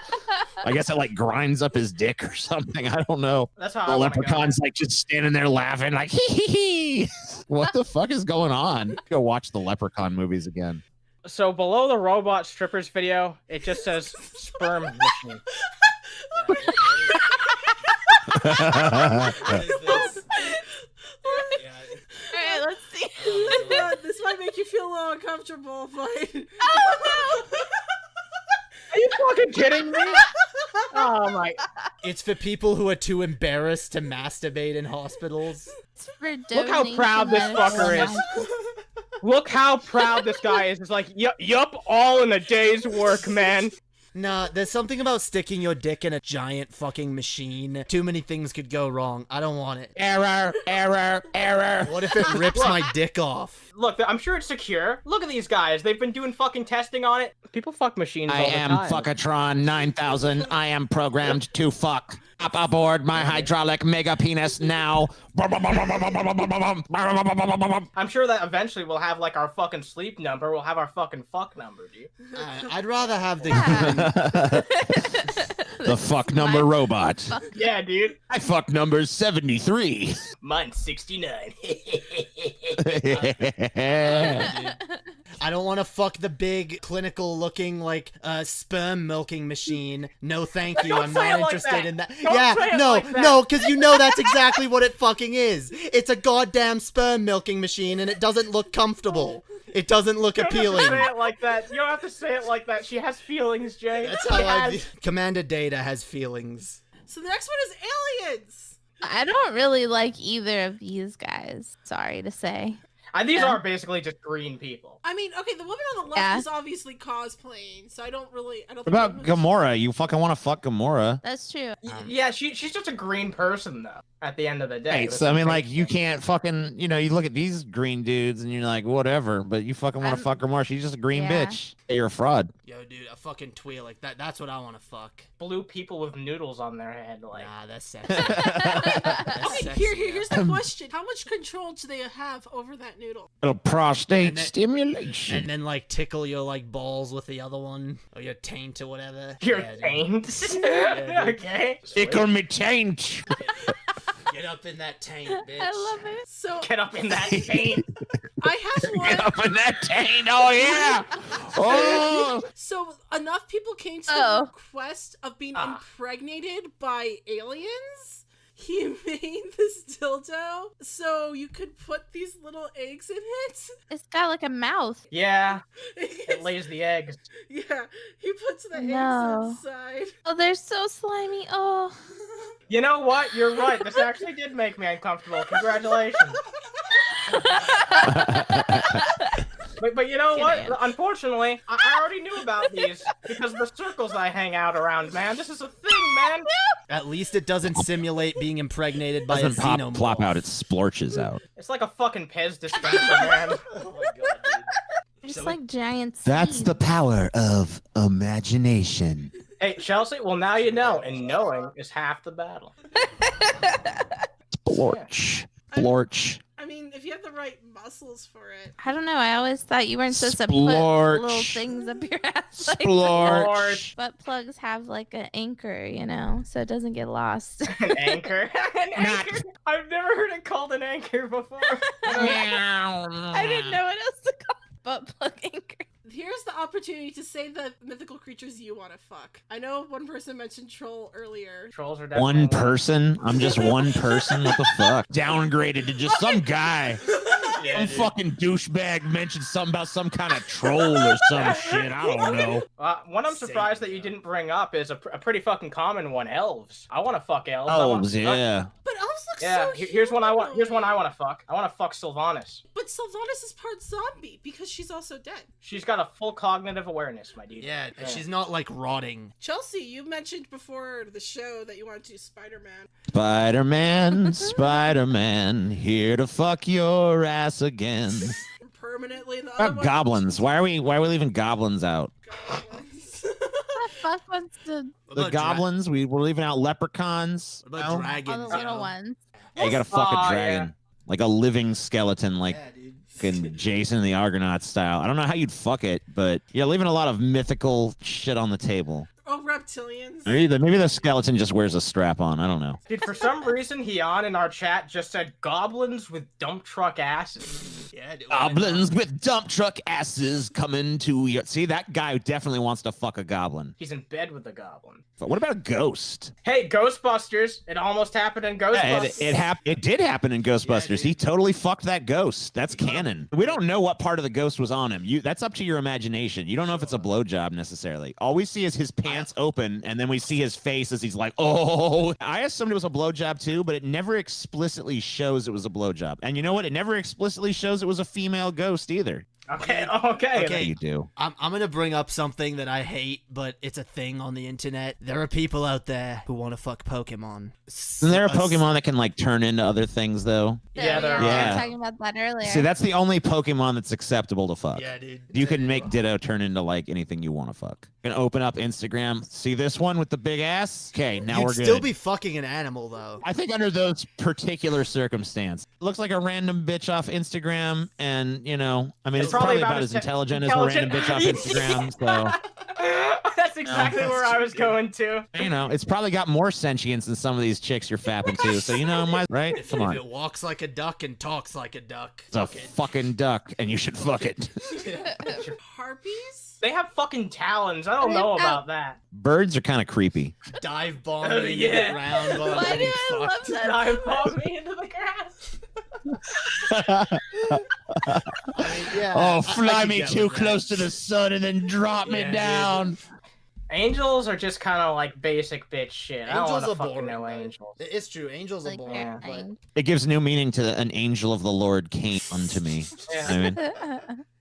S5: I guess it like grinds up his dick or something. I don't know.
S2: That's how
S5: The
S2: I wanna go.
S5: leprechaun's like just standing there laughing, like hee hee hee. What the fuck is going on? Go watch the Leprechaun movies again.
S2: So below the robot strippers video, it just says sperm machine.
S1: What is this? Yeah.
S3: All right, let's see.
S4: God, this might make you feel a little uncomfortable, but
S3: Oh
S2: Are you fucking kidding me? Oh my!
S1: It's for people who are too embarrassed to masturbate in hospitals.
S3: It's for
S2: Look how proud this
S3: donation
S2: fucker
S3: medicine.
S2: is. Look how proud this guy is. It's like, yup, all in a day's work, man.
S1: Nah, there's something about sticking your dick in a giant fucking machine. Too many things could go wrong. I don't want it.
S5: Error, error, error.
S1: What if it rips my dick off?
S2: Look, I'm sure it's secure. Look at these guys. They've been doing fucking testing on it. People fuck machines
S5: I
S2: all the
S5: am
S2: time.
S5: Fuckatron 9000. I am programmed to fuck. Up aboard my hydraulic mega penis now.
S2: I'm sure that eventually we'll have like our fucking sleep number. We'll have our fucking fuck number, dude.
S1: I'd rather have the
S5: The fuck number robot.
S2: Yeah, dude.
S5: I fuck number 73.
S2: Mine's 69.
S1: I don't want to fuck the big clinical looking like sperm milking machine. No, thank you.
S2: Don't
S1: I'm
S2: say
S1: not
S2: it like
S1: interested
S2: that.
S1: in that.
S2: Don't
S1: Yeah,
S2: say it
S1: no,
S2: like that.
S1: no, because you know that's exactly what it fucking is. It's a goddamn sperm milking machine, and it doesn't look comfortable. It doesn't look
S2: You don't have
S1: appealing.
S2: to say it like that. You don't have to say it like that. She has feelings, Jay.
S1: That's
S2: She
S1: how I.
S2: has-
S1: Commander Data has feelings.
S4: so the next one is aliens.
S3: I don't really like either of these guys. Sorry to say.
S2: These
S3: Yeah.
S2: are basically just green people.
S4: I mean, okay, the woman on the left
S3: Yeah.
S4: is obviously cosplaying, so I don't think
S5: What about Gamora? You fucking want to fuck Gamora?
S3: That's true.
S2: Yeah, she's just a green person though. At the end of the day.
S5: Right, so I mean, like, you can't fucking, you look at these green dudes and you're like, whatever, but you fucking want to fuck Gamora. She's just a green
S3: Yeah.
S5: bitch. You're a fraud.
S1: Yo, dude, a fucking Twi'lek. That's what I want to fuck.
S2: blue people with noodles on their head, like.
S1: Nah, that's sexy. That's
S4: Okay,
S1: sexy,
S4: here's the question: how much control do they have over that noodle?
S5: A prostate
S1: And then-
S5: stimulation.
S1: And then like tickle your like balls with the other one or your taint or whatever.
S2: Your
S1: Yeah, dude.
S2: taint.
S1: Yeah, dude.
S2: Okay.
S5: Tickle me taint.
S1: Get up in that taint, bitch.
S3: I love it.
S4: So
S2: Get up in that taint.
S4: I have
S5: Get
S4: one.
S5: up in that taint. Oh, yeah. Oh.
S4: So enough people came to
S3: Oh.
S4: the request of being impregnated by aliens. He made this dildo so you could put these little eggs in it.
S3: It's got like a mouth.
S2: Yeah, it lays the eggs.
S4: Yeah, he puts the
S3: No.
S4: eggs inside.
S3: Oh, they're so slimy. Oh.
S2: You know what? You're right. This actually did make me uncomfortable. Congratulations. But you know what?
S3: Kidding.
S2: Unfortunately, I already knew about these because of the circles I hang out around, man. This is a thing, man.
S1: At least it doesn't simulate being impregnated by a
S5: Doesn't
S1: xenomorph.
S5: plop out, it splorches out.
S2: It's like a fucking Pez dispenser, man.
S1: Oh my god, dude.
S3: It's
S1: So
S3: like giant seeds.
S5: That's the power of imagination.
S2: Hey, Chelsea, well, now you know, and knowing is half the battle.
S5: Splorch. Splorch.
S4: I mean, if you have the right muscles for it.
S3: I don't know. I always thought you weren't supposed to put
S5: Splorch.
S3: little things up your ass. Like
S5: Splorch.
S3: butt plugs have like an anchor, you know, so it doesn't get lost.
S2: An anchor. An anchor. I've never heard it called an anchor before.
S3: I didn't know what else to call it. Butt plug anchor.
S4: Here's the opportunity to say the mythical creatures you want to fuck. I know one person mentioned troll earlier.
S2: Trolls are definitely
S5: One person? I'm just one person? What the fuck? Downgraded to just some guy.
S2: Yeah,
S5: Some
S2: dude.
S5: fucking douchebag mentioned something about some kind of troll or some shit. I don't know.
S2: One I'm surprised that you didn't bring up is a pretty fucking common one. Elves. I want to fuck elves. I wanna-
S5: Yeah.
S4: But elves look
S2: Yeah.
S4: so
S2: Here's one I want. Here's one I
S4: humanoid.
S2: want to fuck. I want to fuck Sylvanas.
S4: But Sylvanas is part zombie because she's also dead.
S2: She's got a full cognitive awareness, my dude.
S1: Yeah, she's not like rotting.
S4: Chelsea, you mentioned before the show that you wanted to do Spider-Man.
S5: Spider-Man, Spider-Man, here to fuck your ass again.
S4: Permanently. The
S5: What
S4: other
S5: about
S4: one,
S5: goblins? Why are we leaving goblins out?
S4: Goblins.
S3: The fuck wants to
S1: What
S5: The
S1: about
S5: goblins, we're leaving out leprechauns.
S1: What about
S5: No?
S1: dragons?
S3: all the little
S1: yo?
S3: ones.
S5: Yeah, you gotta fuck
S2: Oh,
S5: a dragon. Like a living skeleton, like
S1: Yeah, dude.
S5: fucking Jason and the Argonaut style. I don't know how you'd fuck it, but yeah, leaving a lot of mythical shit on the table.
S4: Oh, reptilians.
S5: Maybe the skeleton just wears a strap on. I don't know.
S2: Dude, for some reason, Hian in our chat just said goblins with dump truck asses.
S1: Yeah, dude.
S5: Goblins with dump truck asses coming to your. See, that guy definitely wants to fuck a goblin.
S2: He's in bed with a goblin.
S5: But what about a ghost?
S2: Hey, Ghostbusters. It almost happened in Ghostbusters.
S5: Yeah, it did happen in Ghostbusters.
S1: dude.
S5: He totally fucked that ghost. That's canon. We don't know what part of the ghost was on him. That's up to your imagination. You don't know if it's a blowjob necessarily. All we see is his pants open, and then we see his face as he's like, "Oh." I assumed it was a blowjob too, but it never explicitly shows it was a blowjob. And you know what? It never explicitly shows it was a female ghost either.
S2: Okay.
S1: Okay.
S5: You do.
S1: I'm gonna bring up something that I hate, but it's a thing on the internet. There are people out there who want to fuck Pokemon.
S5: Isn't there a Pokemon that can like turn into other things though?
S2: Yeah, there
S3: we were
S5: are.
S3: talking about that earlier.
S5: See, that's the only Pokemon that's acceptable to fuck.
S1: Yeah, dude.
S5: You can make Ditto turn into like anything you want to fuck. You can open up Instagram. See this one with the big ass? Okay, now
S1: You'd
S5: we're good.
S1: still be fucking an animal though.
S5: I think under those particular circumstances, looks like a random bitch off Instagram, and I mean, it's probably about as intelligent as a random bitch off Instagram. So
S2: That's exactly where I was going to.
S5: it's probably got more sentience than some of these chicks you're fapping to. So right?
S1: If,
S5: Come
S1: if
S5: on,
S1: it walks like a duck and talks like a duck,
S5: it's a
S1: fuck it.
S5: fucking duck, and you should fuck it.
S4: Harpies?
S2: They have fucking talons. I don't
S3: They
S2: know
S3: have-
S2: about that.
S5: Birds are kind of creepy.
S1: Dive bomb
S2: Oh,
S1: me
S2: yeah.
S1: in the ground while I'm
S3: Why do
S1: getting
S3: I love
S1: fucked.
S3: that?
S2: Dive bomb me into the grass.
S1: I mean, yeah,
S5: Oh,
S1: I
S5: fly
S1: could
S5: me
S1: get
S5: too
S1: with that.
S5: close to the sun and then drop me
S1: Yeah, dude.
S5: down.
S2: Angels are just kind of like basic bitch shit. I don't
S1: Angels
S2: want to
S1: are
S2: fucking
S1: boring,
S2: know
S1: but-
S2: angels.
S1: It's true. Angels are
S3: Like,
S1: boring.
S2: yeah.
S1: But
S5: It gives new meaning to an angel of the Lord came unto me.
S2: Yeah.
S5: I mean,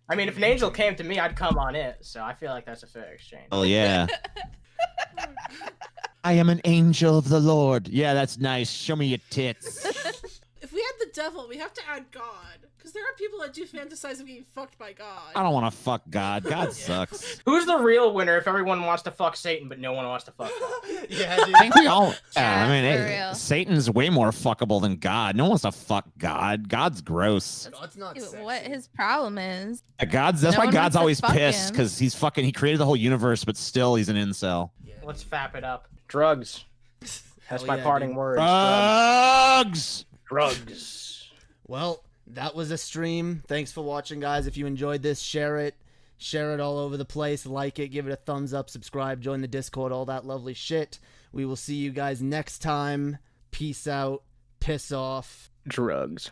S2: I mean, if an angel came to me, I'd come on it. So I feel like that's a fair exchange.
S5: oh yeah. I am an angel of the Lord. Yeah, that's nice. Show me your tits.
S4: If we had the devil, we have to add God. Because there are people that do fantasize of getting fucked by God.
S5: I don't want to fuck God. God sucks.
S2: Who's the real winner if everyone wants to fuck Satan, but no one wants to fuck God?
S1: yeah, dude.
S5: I think we all. Yeah, I mean,
S3: for
S5: hey,
S3: real.
S5: Satan's way more fuckable than God. No one wants to fuck God. God's gross.
S1: God's not sexy.
S3: What his problem is.
S5: That's
S3: No
S5: why
S3: one
S5: God's
S3: wants to
S5: always
S3: fuck
S5: pissed
S3: him.
S5: because he created the whole universe, but still he's an incel.
S1: Yeah,
S2: Let's fap it up. Drugs. That's
S1: Hell
S2: my
S1: yeah,
S2: parting
S1: dude.
S2: words.
S5: Drugs.
S2: Drugs.
S1: Well, that was a stream. Thanks for watching, guys. If you enjoyed this, share it. Share it all over the place. Like it. Give it a thumbs up. Subscribe. Join the Discord. All that lovely shit. We will see you guys next time. Peace out. Piss off.
S2: Drugs.